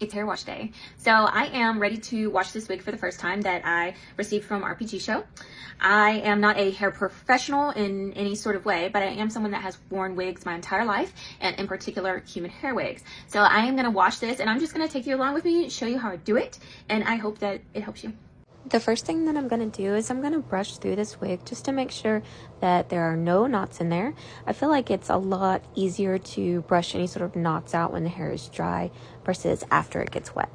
It's hair wash day. So I am ready to wash this wig for the first time that I received from RPG Show. I am not a hair professional in any sort of way, but I am someone that has worn wigs my entire life, and in particular human hair wigs. So I am going to wash this, and I'm just going to take you along with me, show you how I do it, and I hope that it helps you. The first thing that I'm going to do is I'm going to brush through this wig just to make sure that there are no knots in there. I feel like it's a lot easier to brush any sort of knots out when the hair is dry versus after it gets wet.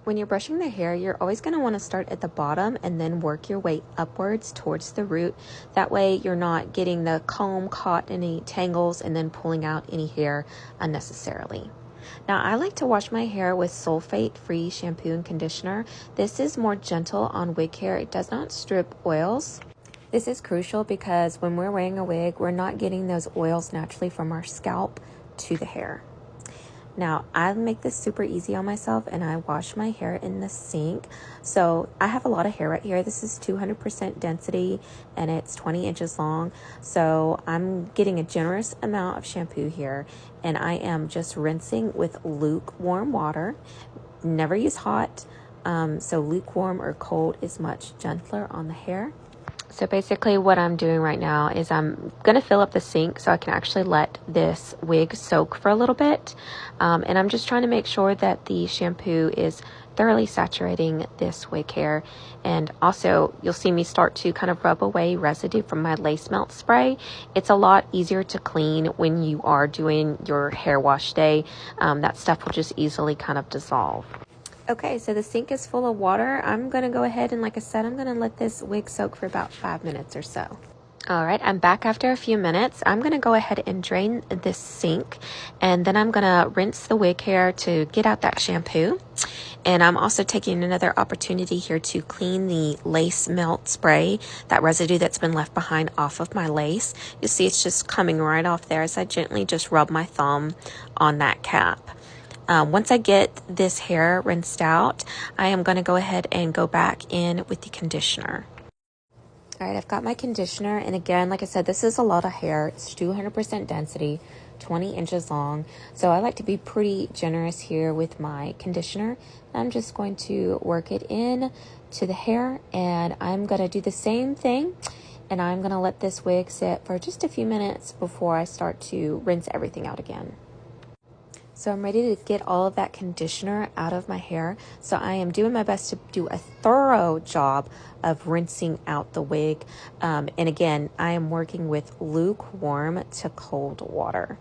When you're brushing the hair, you're always going to want to start at the bottom and then work your way upwards towards the root. That way you're not getting the comb caught in any tangles and then pulling out any hair unnecessarily. Now, I like to wash my hair with sulfate-free shampoo and conditioner. This is more gentle on wig hair. It does not strip oils. This is crucial because when we're wearing a wig, we're not getting those oils naturally from our scalp to the hair. Now, I make this super easy on myself and I wash my hair in the sink. So I have a lot of hair right here. This is 200% density and it's 20 inches long. So I'm getting a generous amount of shampoo here and I am just rinsing with lukewarm water. Never use hot. So lukewarm or cold is much gentler on the hair. So basically what I'm doing right now is I'm going to fill up the sink so I can actually let this wig soak for a little bit. And I'm just trying to make sure that the shampoo is thoroughly saturating this wig hair. And also you'll see me start to kind of rub away residue from my lace melt spray. It's a lot easier to clean when you are doing your hair wash day. That stuff will just easily kind of dissolve. Okay, so the sink is full of water. I'm going to go ahead and, like I said, I'm going to let this wig soak for about 5 minutes or so. All right, I'm back after a few minutes. I'm going to go ahead and drain this sink, and then I'm going to rinse the wig hair to get out that shampoo. And I'm also taking another opportunity here to clean the lace melt spray, that residue that's been left behind off of my lace. You see it's just coming right off there as I gently just rub my thumb on that cap. Once I get this hair rinsed out, I am going to go ahead and go back in with the conditioner. All right, I've got my conditioner. And again, like I said, this is a lot of hair. It's 200% density, 20 inches long. So I like to be pretty generous here with my conditioner. I'm just going to work it in to the hair. And I'm going to do the same thing. And I'm going to let this wig sit for just a few minutes before I start to rinse everything out again. So I'm ready to get all of that conditioner out of my hair. So I am doing my best to do a thorough job of rinsing out the wig. And again, I am working with lukewarm to cold water.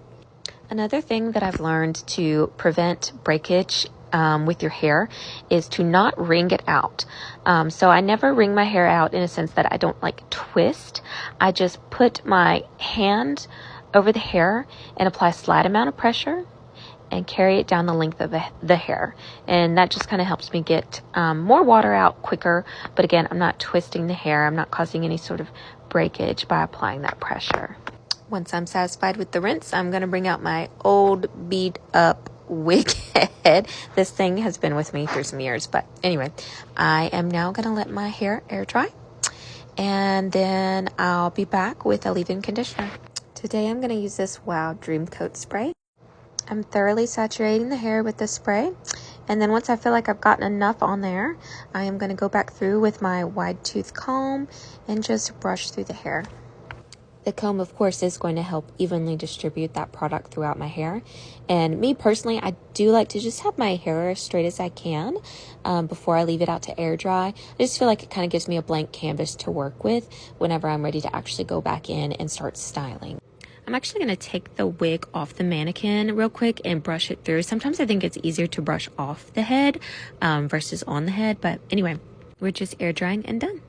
Another thing that I've learned to prevent breakage with your hair is to not wring it out. So I never wring my hair out in a sense that I don't like twist. I just put my hand over the hair and apply a slight amount of pressure and carry it down the length of the hair. And that just kind of helps me get more water out quicker. But again, I'm not twisting the hair. I'm not causing any sort of breakage by applying that pressure. Once I'm satisfied with the rinse, I'm going to bring out my old beat up wig head. This thing has been with me for some years. But anyway, I am now going to let my hair air dry. And then I'll be back with a leave-in conditioner. Today I'm going to use this Wow Dream Coat Spray. I'm thoroughly saturating the hair with the spray. And then once I feel like I've gotten enough on there, I am going to go back through with my wide tooth comb and just brush through the hair. The comb, of course, is going to help evenly distribute that product throughout my hair. And me personally, I do like to just have my hair as straight as I can before I leave it out to air dry. I just feel like it kind of gives me a blank canvas to work with whenever I'm ready to actually go back in and start styling. I'm actually going to take the wig off the mannequin real quick and brush it through. Sometimes I think it's easier to brush off the head versus on the head. But anyway, we're just air drying and done.